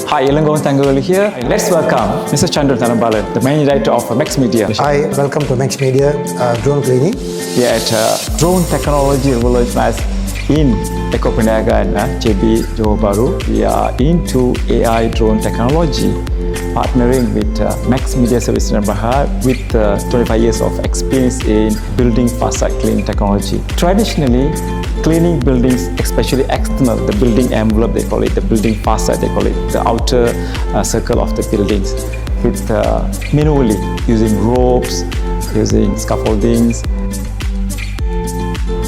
Hi, Ilangon Tangoli here. Let's welcome Mr. Chandran Thanambalan, the Managing Director of MaxMedia. Hi, welcome to MaxMedia Drone Cleaning. We are at Drone Technology Revolution in Eko Peniagan, JB Johor Bahru. We are into AI drone technology, partnering with MaxMedia Services Sdn Bhd with 25 years of experience in building facade cleaning technology. Traditionally, cleaning buildings, especially external, the building envelope they call it, the building facade they call it, the outer circle of the buildings, with manually using ropes, using scaffoldings.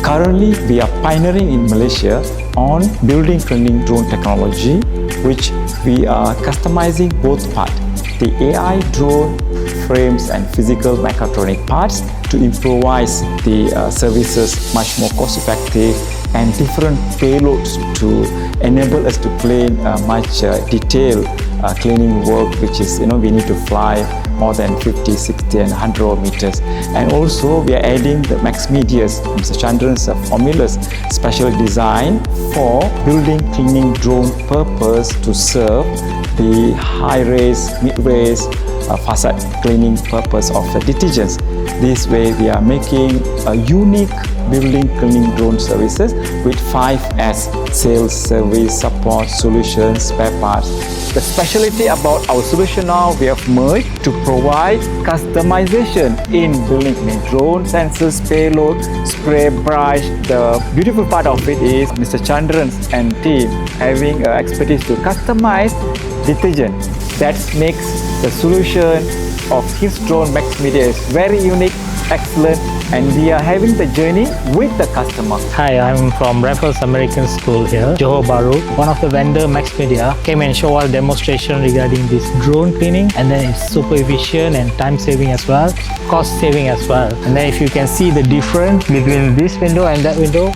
Currently, we are pioneering in Malaysia on building cleaning drone technology, which we are customizing both parts, the AI drone frames and physical mechatronic parts, to improvise the services much more cost-effective and different payloads to enable us to clean much detailed cleaning work, which is, we need to fly more than 50, 60 and 100 meters. And also we are adding the MaxMedia's, Mr. Chandran's formulas specially designed for building cleaning drone purpose to serve the high-res, mid-res, facade cleaning purpose of the detergents. This way we are making a unique building cleaning drone services with 5S: sales, service, support, solutions, spare parts. The specialty about our solution now, we have merged to provide customization in building cleaning drone, sensors, payload, spray, brush. The beautiful part of it is Mr. Chandran and team having expertise to customize detergent. That makes the solution of his drone MaxMedia is very unique, excellent, and we are having the journey with the customer. Hi, I'm from Raffles American School here, Johor Bahru. One of the vendor, MaxMedia, came and show us a demonstration regarding this drone cleaning, and then it's super efficient and time saving as well, cost saving as well. And then if you can see the difference between this window and that window,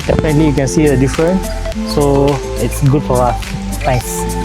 definitely you can see the difference. So it's good for us. Thanks.